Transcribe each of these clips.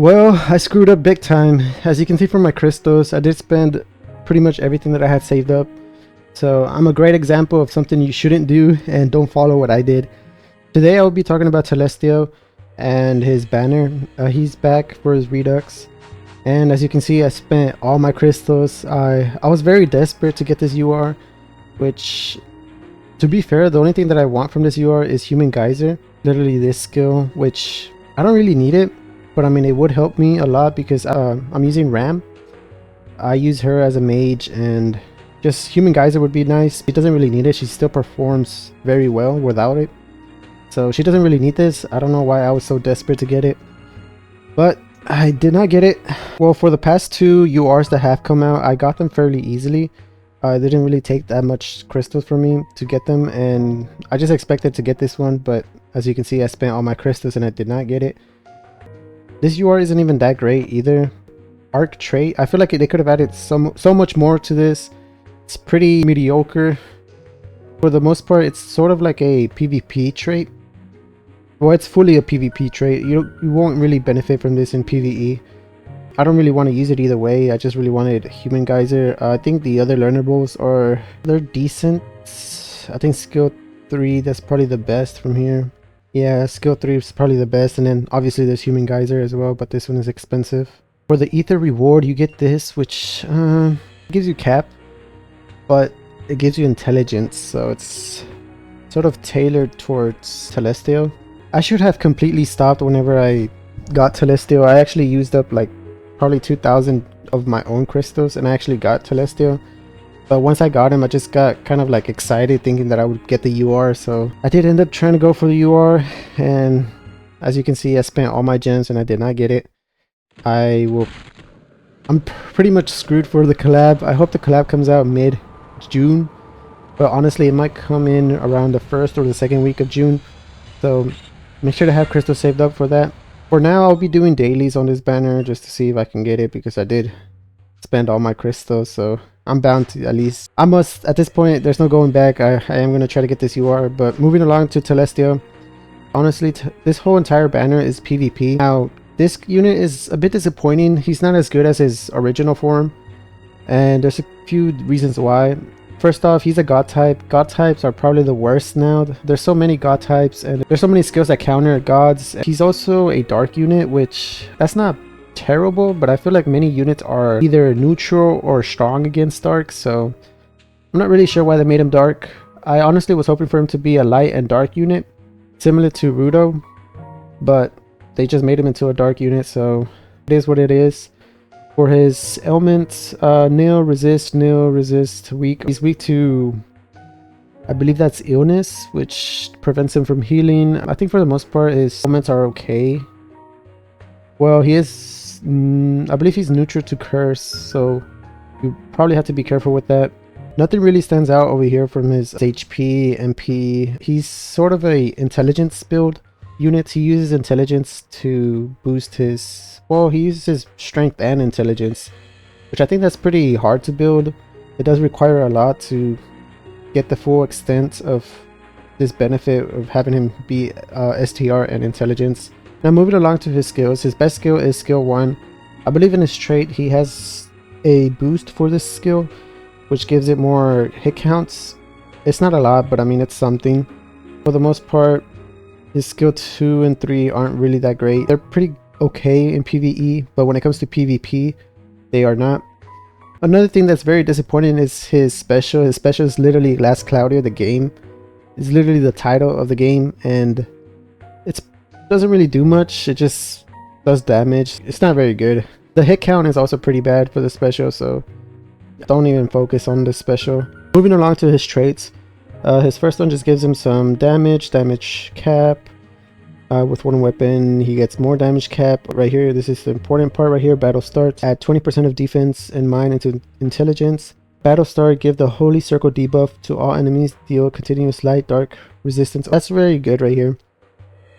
Well, I screwed up big time. As you can see from my crystals, I did spend pretty much everything that I had saved up. So I'm a great example of something you shouldn't do and don't follow what I did. Today I will be talking about Telestio and his banner. He's back for his Redux. And as you can see, I spent all my crystals. I was very desperate to get this UR, which, to be fair, the only thing that I want from this UR is Human Geyser. Literally this skill, which I don't really need it. But I mean, it would help me a lot because I'm using Ram. I use her as a mage, and just Human Geyser would be nice. She doesn't really need it. She still performs very well without it. So she doesn't really need this. I don't know why I was so desperate to get it. But I did not get it. Well, for the past two URs that have come out, I got them fairly easily. It didn't really take that much crystals for me to get them, and I just expected to get this one. But as you can see, I spent all my crystals and I did not get it. This UR isn't even that great either. Arc trait, I feel like they could have added so much more to this. It's pretty mediocre. For the most part, it's sort of like a PvP trait. Well, it's fully a PvP trait. You won't really benefit from this in PvE. I don't really want to use it either way. I just really wanted Human Geyser. I think the other learnables they're decent. I think skill 3, that's probably the best from here. Yeah, skill 3 is probably the best, and then obviously there's Human Geyser as well, but this one is expensive. For the Ether reward, you get this, which gives you cap, but it gives you intelligence, so it's sort of tailored towards Telestio. I should have completely stopped whenever I got Telestio. I actually used up like probably 2,000 of my own crystals, and I actually got Telestio. But once I got him, I just got kind of like excited thinking that I would get the UR. So I did end up trying to go for the UR. And as you can see, I spent all my gems and I did not get it. I'm pretty much screwed for the collab. I hope the collab comes out mid-June. But honestly, it might come in around the 1st or the 2nd week of June. So make sure to have crystals saved up for that. For now, I'll be doing dailies on this banner just to see if I can get it, because I did spend all my crystals. So I'm bound to, at least I must, at this point there's no going back. I am going to try to get this UR. But moving along to Telestio, honestly, this whole entire banner is PvP. Now this unit is a bit disappointing. He's not as good as his original form, and there's a few reasons why. First off, he's a god type. God types are probably the worst now. There's so many god types, and there's so many skills that counter gods. He's also a dark unit, which that's not terrible, but I feel like many units are either neutral or strong against dark, so I'm not really sure why they made him dark. I honestly was hoping for him to be a light and dark unit similar to Rudo, but they just made him into a dark unit, so it is what it is. For his ailments, nil, resist, weak. He's weak to, I believe that's illness, which prevents him from healing. I think for the most part his ailments are okay. Well, he is, I believe he's neutral to curse, so you probably have to be careful with that. Nothing really stands out over here from his HP, MP. He's sort of a intelligence build unit. He uses intelligence to boost his, well, he uses his strength and intelligence, which I think that's pretty hard to build. It does require a lot to get the full extent of this benefit of having him be STR and intelligence. Now moving along to his skills, his best skill is skill 1. I believe in his trait he has a boost for this skill, which gives it more hit counts. It's not a lot, but I mean it's something. For the most part, his skill 2 and 3 aren't really that great. They're pretty okay in PvE, but when it comes to PvP, they are not. Another thing that's very disappointing is his special. His special is literally Last Cloudia, the game. It's literally the title of the game, and it doesn't really do much. It just does damage. It's not very good. The hit count is also pretty bad for the special, so don't even focus on the special. Moving along to his traits, his first one just gives him some damage cap. With one weapon, he gets more damage cap. Right here, this is the important part right here. Battle starts. Add 20% of defense and mine into intelligence. Battle start, give the Holy Circle debuff to all enemies. Deal continuous light, dark resistance. That's very good right here.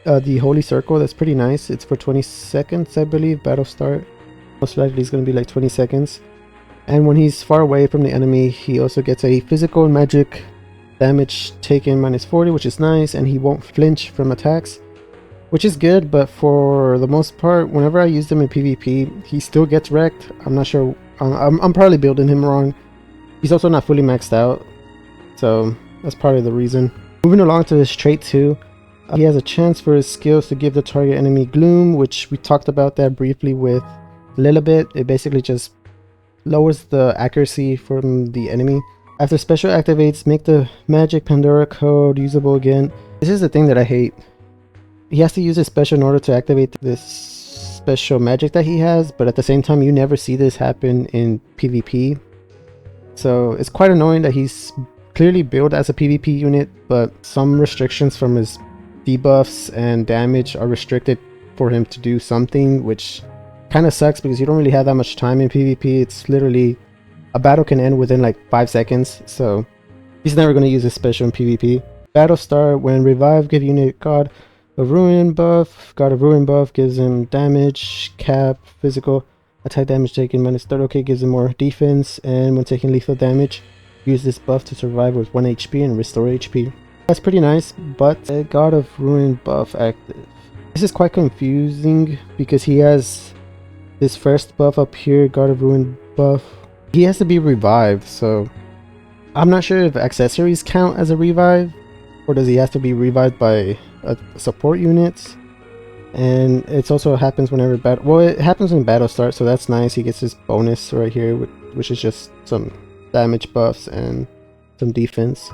The Holy Circle, that's pretty nice. It's for 20 seconds, I believe. Battle start. Most likely it's going to be like 20 seconds. And when he's far away from the enemy, he also gets a physical and magic damage taken -40, which is nice, and he won't flinch from attacks. which is good, but for the most part, whenever I use him in PvP, he still gets wrecked. I'm not sure. I'm probably building him wrong. He's also not fully maxed out, so that's part of the reason. Moving along to his trait 2, he has a chance for his skills to give the target enemy gloom, which we talked about that briefly with Lilibit. It basically just lowers the accuracy from the enemy. After special activates, make the magic Pandora code usable again. This is the thing that I hate. He has to use his special in order to activate this special magic that he has, but at the same time you never see this happen in PvP. So it's quite annoying that he's clearly built as a PvP unit, but some restrictions from his debuffs and damage are restricted for him to do something, which kind of sucks because you don't really have that much time in PvP. It's literally a battle can end within like 5 seconds, so he's never going to use his special in PvP. Battle start when revive give unit God of Ruin buff. God of Ruin buff gives him damage, cap, physical, attack damage taken -30. Okay, gives him more defense, and when taking lethal damage, use this buff to survive with 1 HP and restore HP. That's pretty nice, but God of Ruin buff active. This is quite confusing because he has this first buff up here, God of Ruin buff. He has to be revived, so I'm not sure if accessories count as a revive, or does he have to be revived by a support unit. And it also happens whenever battle, well, it happens when battle starts, so that's nice. He gets this bonus right here, which is just some damage buffs and some defense.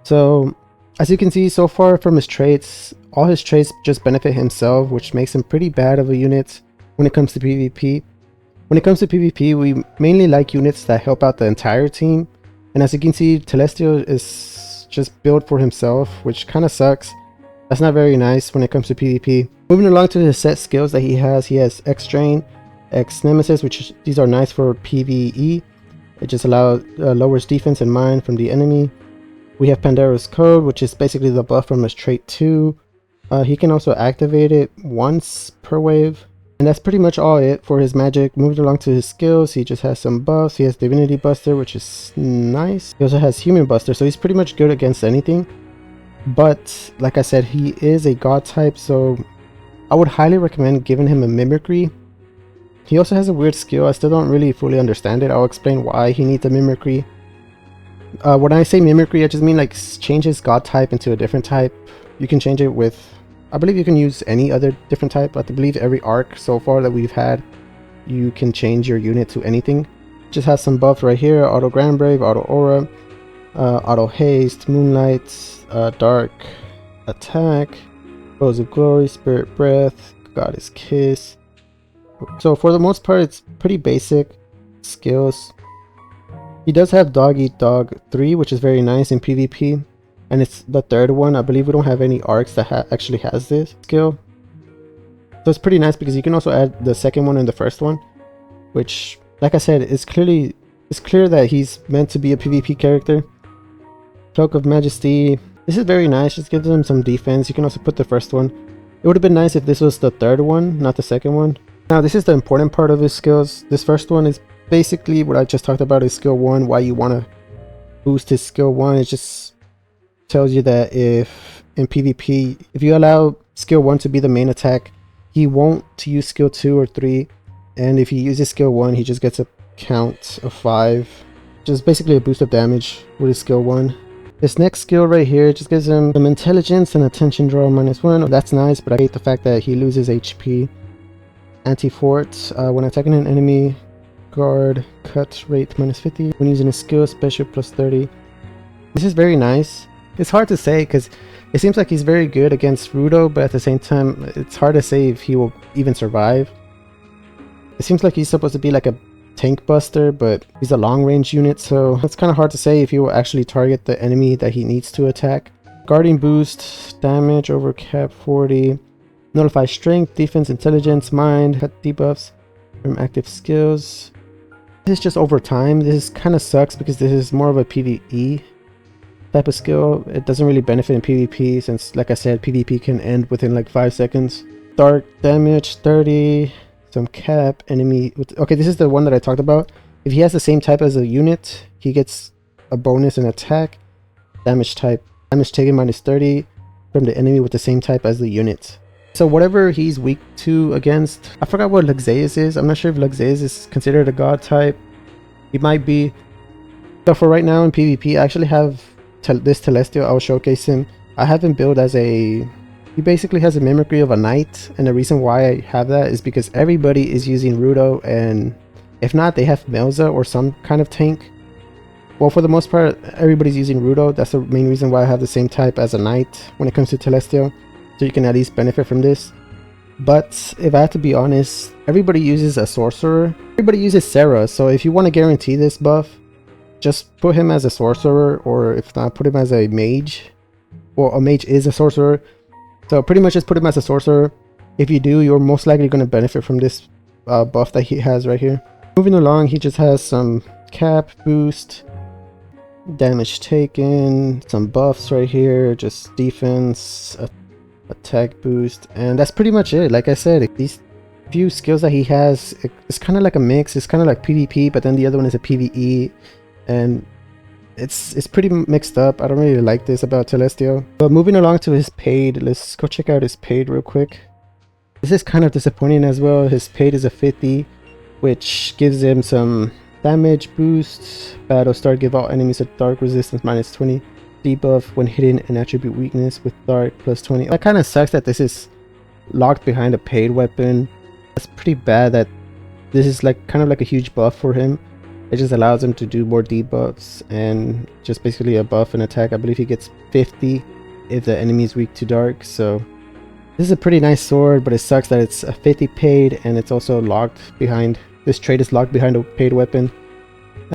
So as you can see so far from his traits, all his traits just benefit himself, which makes him pretty bad of a unit when it comes to PvP. When it comes to PvP, we mainly like units that help out the entire team, and as you can see, Telestio is just built for himself, which kind of sucks. That's not very nice when it comes to PvP. Moving along to his set skills that he has X Drain, X Nemesis, which these are nice for PvE. It just lowers defense and mine from the enemy. We have Pandora's Code, which is basically the buff from his trait 2. He can also activate it once per wave. And that's pretty much all it for his magic. Moving along to his skills, he just has some buffs. He has Divinity Buster, which is nice. He also has Human Buster, so he's pretty much good against anything. But like I said, he is a god type, so I would highly recommend giving him a mimicry. He also has a weird skill. I still don't really fully understand it. I'll explain why he needs a mimicry. When I say mimicry, I just mean like change his god type into a different type. You can change it with, I believe you can use any other different type. I believe every arc so far that we've had, you can change your unit to anything. Just has some buffs right here: auto Grand Brave, auto Aura, auto Haste, Moonlight, Dark Attack, Rose of Glory, Spirit Breath, Goddess Kiss. So for the most part, it's pretty basic skills. He does have Dog Eat Dog 3, which is very nice in PvP, and it's the third one. I believe we don't have any arcs that actually has this skill, so it's pretty nice because you can also add the second one and the first one, which, like I said, it's clear that he's meant to be a PvP character. Cloak of Majesty. This is very nice. Just gives him some defense. You can also put the first one. It would have been nice if this was the third one, not the second one. Now this is the important part of his skills. This first one is basically what I just talked about, is skill 1. Why you want to boost his skill 1. It just tells you that if in PvP, if you allow skill 1 to be the main attack, he won't use skill 2 or 3. And if he uses skill 1, he just gets a count of 5. Just basically a boost of damage with his skill 1. This next skill right here just gives him some intelligence and attention draw -1. That's nice, but I hate the fact that he loses HP. Anti-fort. When attacking an enemy, guard cut rate -50. When using a skill, special +30. This is very nice. It's hard to say because it seems like he's very good against Rudo, but at the same time, it's hard to say if he will even survive. It seems like he's supposed to be like a tank buster, but he's a long range unit, so it's kind of hard to say if he will actually target the enemy that he needs to attack. Guarding boost, damage over cap 40, nullify strength, defense, intelligence, mind, cut debuffs from active skills. This is just over time. This kind of sucks because this is more of a PvE type of skill. It doesn't really benefit in PvP since, like I said, PvP can end within like 5 seconds. Dark damage 30. Some cap enemy with, okay, this is the one that I talked about. If he has the same type as a unit, he gets a bonus in attack. Damage type, damage taken -30 from the enemy with the same type as the unit. So whatever he's weak to against, I forgot what Luxeus is. I'm not sure if Luxeus is considered a god type. He might be. So for right now in PvP, I actually have this Telestio. I'll showcase him. I have him built as a... He basically has a mimicry of a knight, and the reason why I have that is because everybody is using Rudo, and if not, they have Melza or some kind of tank. Well, for the most part, everybody's using Rudo. That's the main reason why I have the same type as a knight when it comes to Telestio, so you can at least benefit from this. But if I have to be honest, everybody uses a sorcerer. Everybody uses Sarah, so if you want to guarantee this buff, just put him as a sorcerer, or if not, put him as a mage. Well, a mage is a sorcerer. So pretty much just put him as a sorcerer. If you do, you're most likely going to benefit from this buff that he has right here. Moving along, he just has some cap boost, damage taken, some buffs right here, just defense, attack boost, and that's pretty much it. Like I said, these few skills that he has, it's kind of like a mix. It's kind of like PvP, but then the other one is a PvE, and it's pretty mixed up. I don't really like this about Telestio. But moving along to his paid, let's go check out his paid real quick. This is kind of disappointing as well. His paid is a 50, which gives him some damage boost. Battle start, give all enemies a dark resistance -20. Debuff when hitting an attribute weakness with dark +20. That kind of sucks that this is locked behind a paid weapon. That's pretty bad that this is like kind of like a huge buff for him. It just allows him to do more debuffs and just basically a buff and attack. I believe he gets 50 if the enemy is weak to dark. So this is a pretty nice sword, but it sucks that it's a 50 paid and it's also locked behind. This trait is locked behind a paid weapon.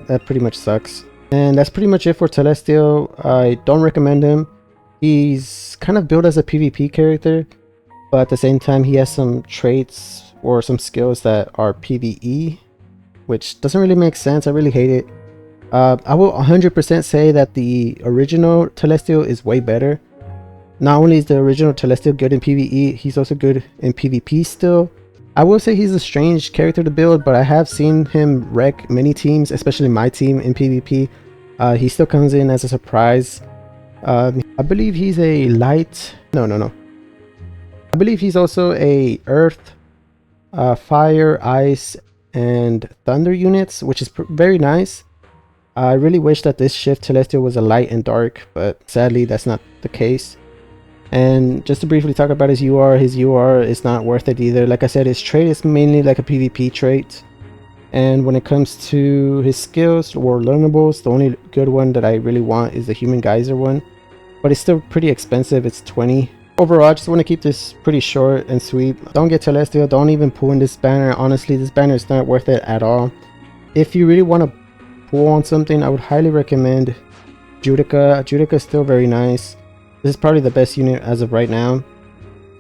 That pretty much sucks. And that's pretty much it for Telestio. I don't recommend him. He's kind of built as a PvP character, but at the same time he has some traits or some skills that are PvE, which doesn't really make sense. I really hate it. I will 100% say that the original Telestio is way better. Not only is the original Telestio good in PvE, he's also good in PvP still. I will say he's a strange character to build, but I have seen him wreck many teams, especially my team in PvP. He still comes in as a surprise. I believe he's a light... No. I believe he's also a earth, fire, ice, and thunder units, which is very nice. I really wish that this shift Telestio was a light and dark, but sadly that's not the case. And just to briefly talk about his UR is not worth it either. Like I said, his trait is mainly like a PvP trait. And when it comes to his skills or learnables, the only good one that I really want is the Human Geyser one. But it's still pretty expensive, it's 20. Overall, I just want to keep this pretty short and sweet. Don't get Telestio, don't even pull in this banner. Honestly, this banner is not worth it at all. If you really want to pull on something, I would highly recommend Judica. Judica is still very nice. This is probably the best unit as of right now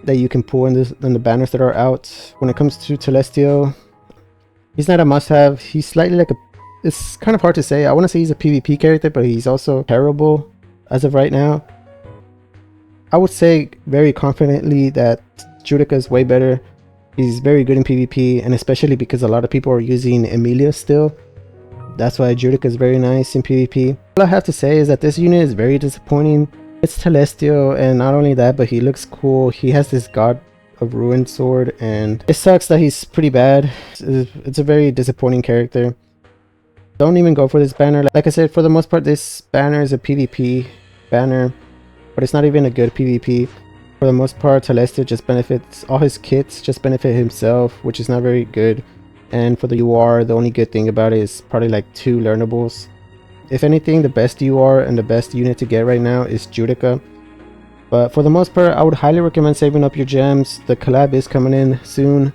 that you can pull in the banners that are out. When it comes to Telestio, he's not a must-have. He's slightly like a... It's kind of hard to say. I want to say he's a PvP character, but he's also terrible as of right now. I would say very confidently that Judica is way better. He's very good in PvP, and especially because a lot of people are using Emilia still. That's why Judica is very nice in PvP. All I have to say is that this unit is very disappointing. It's Telestio, and not only that, but he looks cool. He has this God of Ruin sword, and it sucks that he's pretty bad. It's a very disappointing character. Don't even go for this banner. Like I said, for the most part, this banner is a PvP banner, but it's not even a good PvP. For the most part, Telestio just benefits, all his kits just benefit himself, which is not very good. And for the UR, the only good thing about it is probably like 2 learnables. If anything, the best UR and the best unit to get right now is Judica. But for the most part, I would highly recommend saving up your gems. The collab is coming in soon.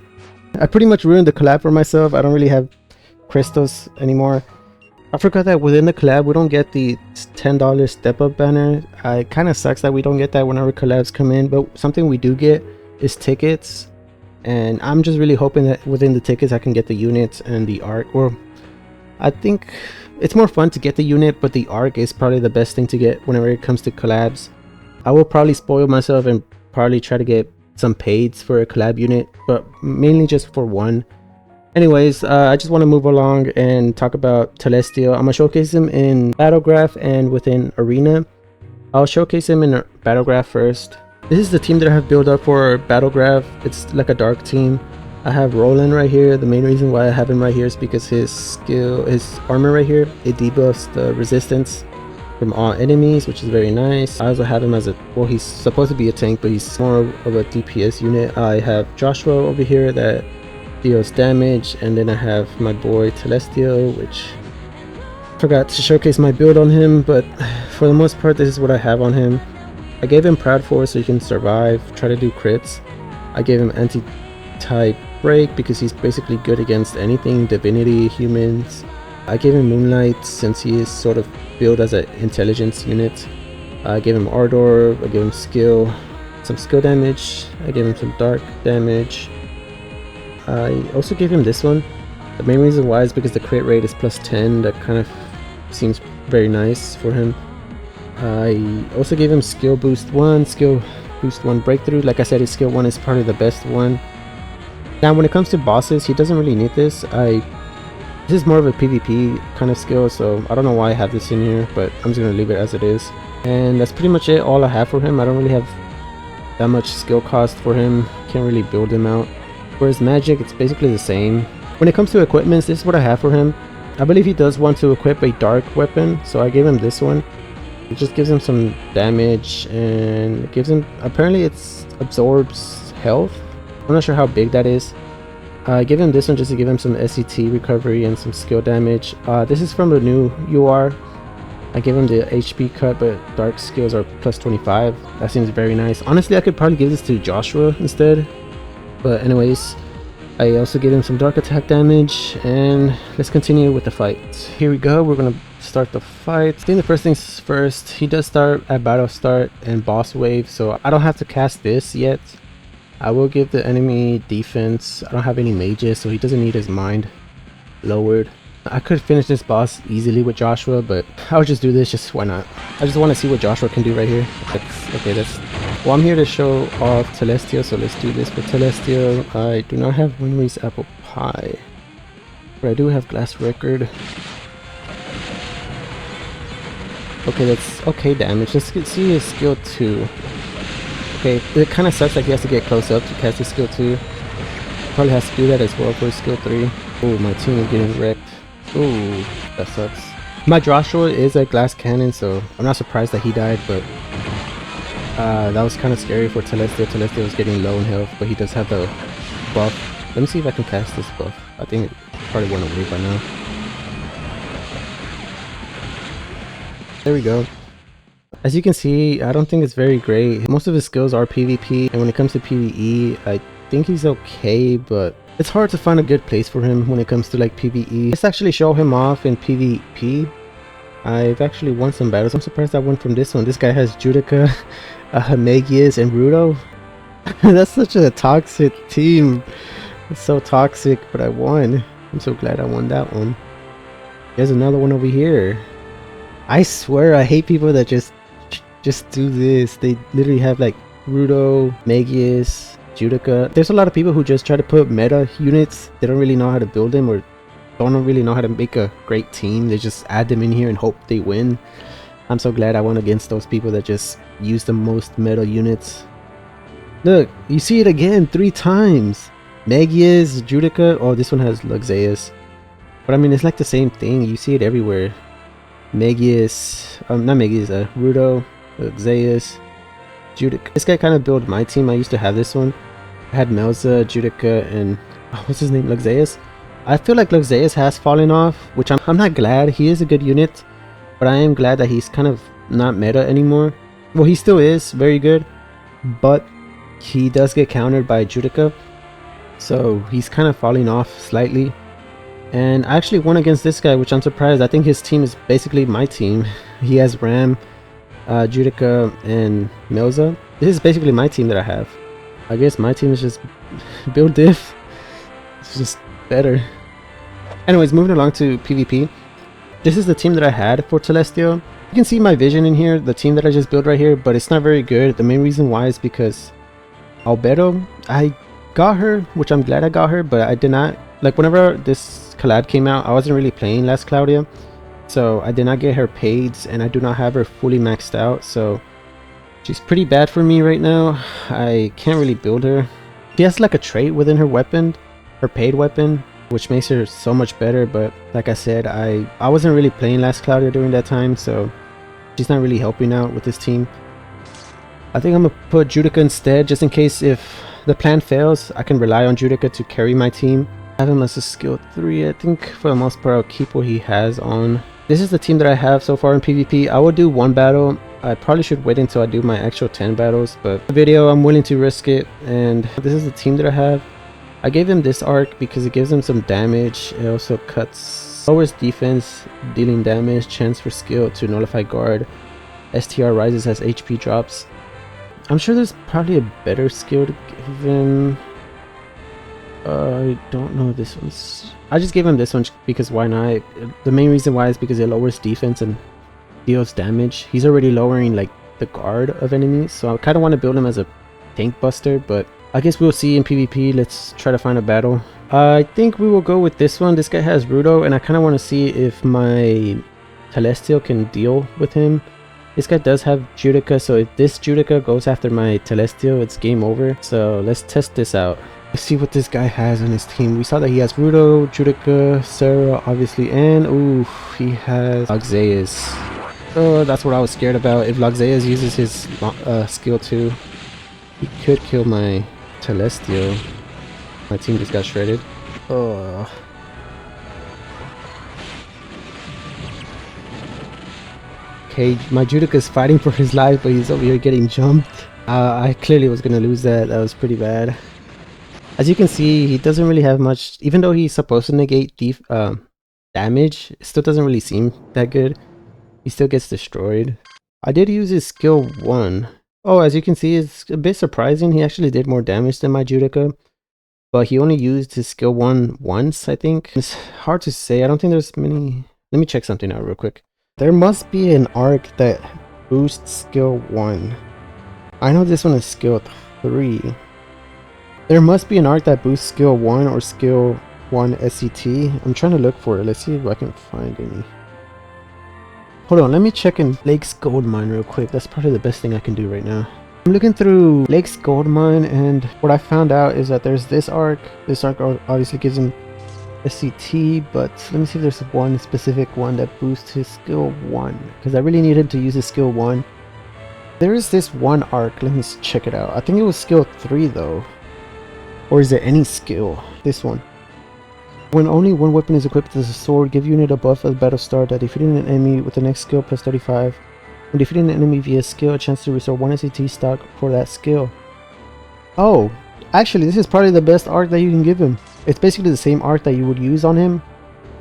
I pretty much ruined the collab for myself. I don't really have crystals anymore. I forgot that within the collab, we don't get the $10 step up banner. It kind of sucks that we don't get that whenever collabs come in. But something we do get is tickets. And I'm just really hoping that within the tickets, I can get the units and the arc. Or I think it's more fun to get the unit, but the arc is probably the best thing to get whenever it comes to collabs. I will probably spoil myself and probably try to get some paids for a collab unit, but mainly just for one. Anyways, I just want to move along and talk about Telestio. I'm going to showcase him in Battlegraph and within Arena. I'll showcase him in Battlegraph first. This is the team that I have built up for Battlegraph. It's like a dark team. I have Roland right here. The main reason why I have him right here is because his armor right here, it debuffs the resistance from all enemies, which is very nice. I also have him as well, he's supposed to be a tank, but he's more of a DPS unit. I have Joshua over here that deals damage, and then I have my boy Telestio, which I forgot to showcase my build on him, but for the most part this is what I have on him. I gave him Proud Force so he can survive, try to do crits. I gave him anti-type break because he's basically good against anything, divinity, humans. I gave him Moonlight since he is sort of built as an intelligence unit. I gave him Ardor, I gave him some skill damage, I gave him some dark damage. I also gave him this one. The main reason why is because the crit rate is +10, that kind of seems very nice for him. I also gave him skill boost 1, skill boost 1 breakthrough. Like I said, his skill 1 is probably the best one. Now when it comes to bosses, he doesn't really need this. This is more of a PvP kind of skill, so I don't know why I have this in here, but I'm just gonna leave it as it is. And that's pretty much it, all I have for him. I don't really have that much skill cost for him, can't really build him out. Whereas magic, it's basically the same. When it comes to equipments, this is what I have for him. I believe he does want to equip a dark weapon, so I gave him this one. It just gives him some damage, and it gives him, apparently it absorbs health. I'm not sure how big that is. I give him this one just to give him some SET recovery and some skill damage. This is from the new UR. I gave him the HP cut, but dark skills are +25. That seems very nice. Honestly, I could probably give this to Joshua instead. But anyways, I also gave him some dark attack damage, and let's continue with the fight. Here we go, we're gonna start the fight. I think the first things first, he does start at battle start and boss wave, so I don't have to cast this yet. I will give the enemy defense. I don't have any mages, so he doesn't need his mind lowered. I could finish this boss easily with Joshua, but I'll just do this, just why not. I just want to see what Joshua can do right here. Well, I'm here to show off Telestio, so let's do this with Telestio. I do not have Winry's apple pie, but I do have glass record. Okay, that's okay damage. Let's see his skill 2. Okay, it kind of sucks like he has to get close up to cast his skill 2. Probably has to do that as well for his skill 3. Oh, my team is getting wrecked. Oh, that sucks. My Joshua is a glass cannon, so I'm not surprised that he died, but that was kind of scary for Telestio. Telestio was getting low in health, but he does have the buff. Let me see if I can cast this buff. I think it probably went away by now. There we go. As you can see, I don't think it's very great. Most of his skills are PvP, and when it comes to PvE, I think he's okay, but it's hard to find a good place for him when it comes to like PvE. Let's actually show him off in PvP. I've actually won some battles. I'm surprised I won from this one. This guy has Judica, Magius, and Rudo. That's such a toxic team. It's so toxic, but I won. I'm so glad I won that one. There's another one over here. I swear I hate people that just do this. They literally have like Rudo, Magius, Judica. There's a lot of people who just try to put meta units. They don't really know how to build them, or don't really know how to make a great team. They just add them in here and hope they win. I'm so glad I won against those people that just use the most meta units. Look, you see it again 3 times. Magius, Judica. Oh, this one has Luxeus. But I mean, it's like the same thing. You see it everywhere. Magius, not Magius, Rudo, Luxeus, Judica. This guy kind of built my team. I used to have this one. I had Melza, Judica, and what's his name, Luxeus. I feel like Luxeus has fallen off, which I'm not glad. He is a good unit, but I am glad that he's kind of not meta anymore. Well, he still is very good, but he does get countered by Judica, so he's kind of falling off slightly. And I actually won against this guy, which I'm surprised. I think his team is basically my team. He has Ram, Judica, and Melza. This is basically my team that I have. I guess my team is just build diff. It's just better. Anyways, moving along to PvP. This is the team that I had for Telestio. You can see my vision in here, the team that I just built right here, but it's not very good. The main reason why is because Albedo, I got her, which I'm glad I got her, but I did not, like whenever this collab came out, I wasn't really playing Last Cloudia, so I did not get her paid, and I do not have her fully maxed out. So She's pretty bad for me right now. I can't really build her. She has like a trait within her weapon, her paid weapon, which makes her so much better, but like I said, I wasn't really playing Last Cloudia during that time, so she's not really helping out with this team. I think I'm gonna put Judica instead, just in case if the plan fails, I can rely on Judica to carry my team. I have him as a skill 3. I think for the most part I'll keep what he has on. This is the team that I have so far in PvP. I will do 1 battle. I probably should wait until I do my actual 10 battles, but the video, I'm willing to risk it. And this is the team that I have. I gave him this arc because it gives him some damage. It also lowers defense, dealing damage, chance for skill to nullify guard. STR rises as HP drops. I'm sure there's probably a better skill to give him. I don't know this one's. I just gave him this one because why not? The main reason why is because it lowers defense and deals damage. He's already lowering like the guard of enemies, so I kind of want to build him as a tank buster, but I guess we'll see in PvP. Let's try to find a battle. I think we will go with this one. This guy has Rudo, and I kind of want to see if my Telestio can deal with him. This guy does have Judica, so if this Judica goes after my Telestio, it's game over. So let's test this out. Let's see what this guy has on his team. We saw that he has Rudo, Judica, Sarah, obviously, and ooh, he has Loxaeus. Oh, that's what I was scared about. If Loxaeus uses his skill 2, he could kill my Telestio. My team just got shredded. Oh. Okay, my Judica is fighting for his life, but he's over here getting jumped. I clearly was gonna lose that. That was pretty bad. As you can see, he doesn't really have much. Even though he's supposed to negate damage, it still doesn't really seem that good. He still gets destroyed. I did use his skill 1. Oh, as you can see, it's a bit surprising. He actually did more damage than my Judica, but he only used his skill 1 once, I think. It's hard to say. I don't think there's many. Let me check something out real quick. There must be an arc that boosts skill 1. I know this one is skill 3. There must be an arc that boosts skill 1 or skill 1 SCT. I'm trying to look for it. Let's see if I can find any. Hold on, let me check in Lake's Gold Mine real quick. That's probably the best thing I can do right now. I'm looking through Lake's Gold Mine, and what I found out is that there's this arc. This arc obviously gives him SCT, but let me see if there's one specific one that boosts his skill 1, because I really need him to use his skill 1. There is this one arc. Let me check it out. I think it was skill 3 though. Or is there any skill? This one. When only one weapon is equipped as a sword, give unit a buff at the battle start that defeating an enemy with the next skill plus 35. When defeating an enemy via skill, a chance to restore 1 SCT stock for that skill. Oh, actually this is probably the best arc that you can give him. It's basically the same arc that you would use on him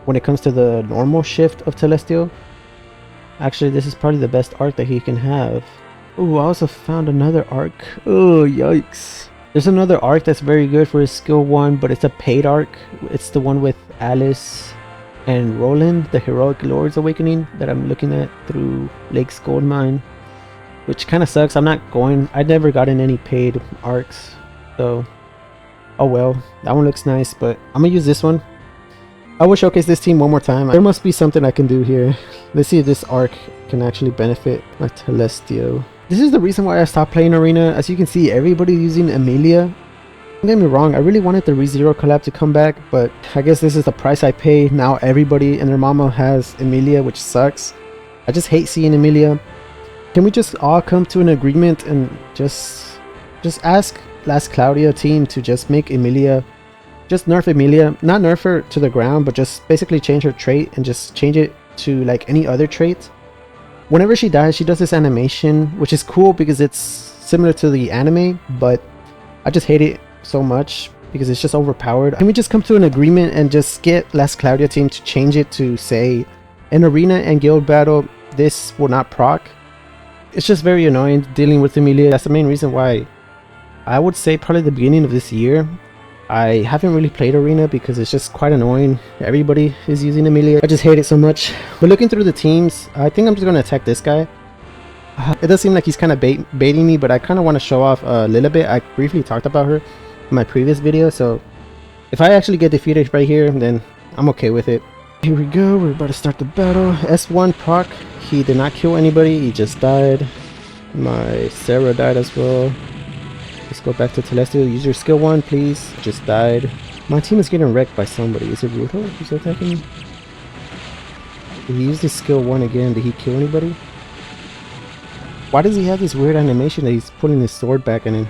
when it comes to the normal shift of Telestio. Actually, this is probably the best arc that he can have. Oh, I also found another arc. Oh, yikes. There's another arc that's very good for his skill 1, but it's a paid arc. It's the one with Alice and Roland, the Heroic Lord's Awakening, that I'm looking at through Lake's Gold Mine, which kind of sucks. I never gotten any paid arcs, so oh well. That one looks nice, but I'm gonna use this one. I will showcase this team one more time. There must be something I can do here. Let's see if this arc can actually benefit my Telestio. This is the reason why I stopped playing Arena. As you can see, everybody's using Emilia. Don't get me wrong, I really wanted the ReZero collab to come back, but I guess this is the price I pay. Now everybody and their mama has Emilia, which sucks. I just hate seeing Emilia. Can we just all come to an agreement and just ask Last Cloudia team to just make Emilia, just nerf Emilia, not nerf her to the ground, but just basically change her trait and just change it to like any other trait. Whenever she dies, she does this animation, which is cool because it's similar to the anime, but I just hate it so much because it's just overpowered. Can we just come to an agreement and just get Last Cloudia team to change it to say, in arena and guild battle, this will not proc? It's just very annoying dealing with Emilia. That's the main reason why I would say probably the beginning of this year I haven't really played Arena, because it's just quite annoying. Everybody is using Emilia. I just hate it so much. But looking through the teams, I think I'm just going to attack this guy. It does seem like he's kind of baiting me, but I kind of want to show off Lilibet. I briefly talked about her in my previous video, so if I actually get defeated right here, then I'm okay with it. Here we go, we're about to start the battle. S1 proc, he did not kill anybody, he just died. My Sarah died as well. Let's go back to Telestio. Use your skill 1, please. Just died. My team is getting wrecked by somebody. Is it Ruto who's attacking me? Did he use his skill 1 again? Did he kill anybody? Why does he have this weird animation that he's pulling his sword back and then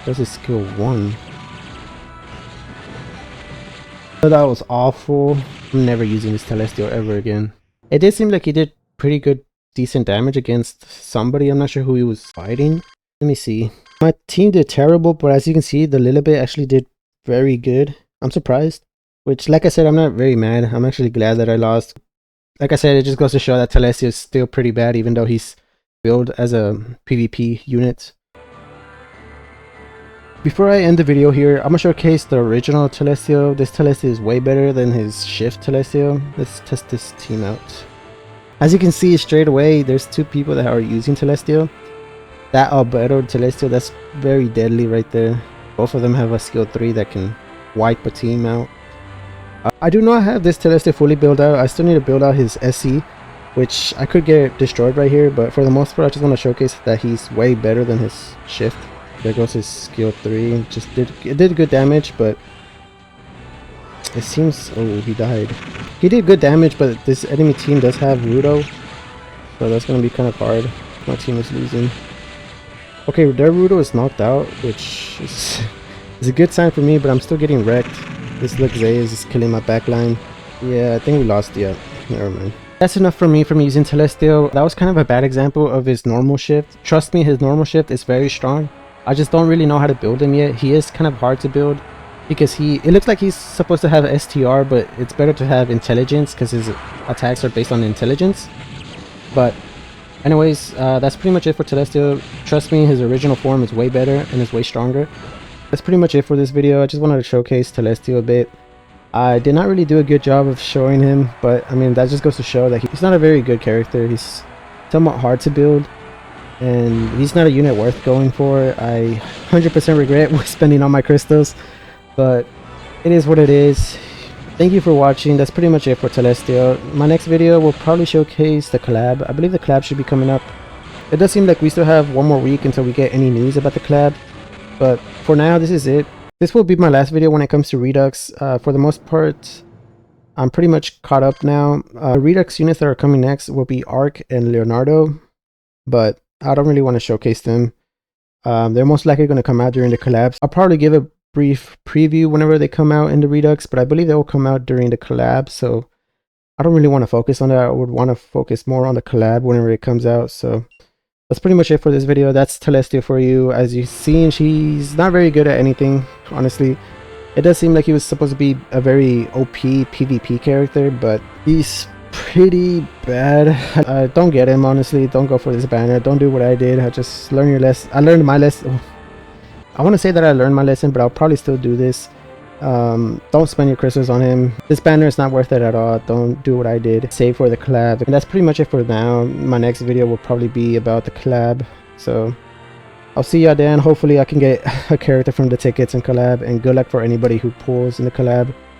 does his skill 1? Oh, that was awful. I'm never using this Telestio ever again. It did seem like he did pretty good, decent damage against somebody. I'm not sure who he was fighting. Let me see. My team did terrible, but as you can see, the Lilibit actually did very good. I'm surprised. Which, like I said, I'm not very mad. I'm actually glad that I lost. Like I said, it just goes to show that Telestio is still pretty bad, even though he's built as a PvP unit. Before I end the video here, I'm gonna showcase the original Telestio. This Telestio is way better than his shift Telestio. Let's test this team out. As you can see straight away, there's two people that are using Telestio. That Albedo Telestio, that's very deadly right there. Both of them have a skill 3 that can wipe a team out. I do not have this Telestio fully built out. I still need to build out his SC, which I could get destroyed right here, but for the most part I just want to showcase that he's way better than his shift. There goes his skill 3. It did good damage, but it seems... oh, he died. He did good damage, but this enemy team does have Ruto, so that's going to be kind of hard. My team is losing. Okay, their Ruto is knocked out, which is a good sign for me, but I'm still getting wrecked. This Luxay is just killing my backline. Yeah, I think we lost. Yeah, never mind. That's enough for me from using Telestio. That was kind of a bad example of his normal shift. Trust me, his normal shift is very strong. I just don't really know how to build him yet. He is kind of hard to build because it looks like he's supposed to have STR, but it's better to have intelligence because his attacks are based on intelligence. But anyways, that's pretty much it for Telestio. Trust me, his original form is way better and is way stronger. That's pretty much it for this video. I just wanted to showcase Telestio a bit. I did not really do a good job of showing him, but I mean, that just goes to show that he's not a very good character. He's somewhat hard to build, and he's not a unit worth going for. I 100% regret spending all my crystals, but it is what it is. Thank you for watching. That's pretty much it for Telestio. My next video will probably showcase the collab. I believe the collab should be coming up. It does seem like we still have one more week until we get any news about the collab, but for now, this is it. This will be my last video when it comes to Redux. For the most part, I'm pretty much caught up now. Redux units that are coming next will be Arc and Leonardo, but I don't really want to showcase them. They're most likely going to come out during the collabs. I'll probably give a brief preview whenever they come out in the Redux, but I believe they will come out during the collab, so I don't really want to focus on that. I would want to focus more on the collab whenever it comes out. So that's pretty much it for this video. That's Telestio for you. As you've seen, she's not very good at anything, honestly. It does seem like he was supposed to be a very OP PvP character, but he's pretty bad. Don't get him, honestly. Don't go for this banner. Don't do what I did. I just learned your lesson. I learned my lesson. I want to say that I learned my lesson, but I'll probably still do this. Don't spend your crystals on him. This banner is not worth it at all. Don't do what I did. Save for the collab. And that's pretty much it for now. My next video will probably be about the collab, so I'll see y'all then. Hopefully I can get a character from the tickets and collab, and good luck for anybody who pulls in the collab.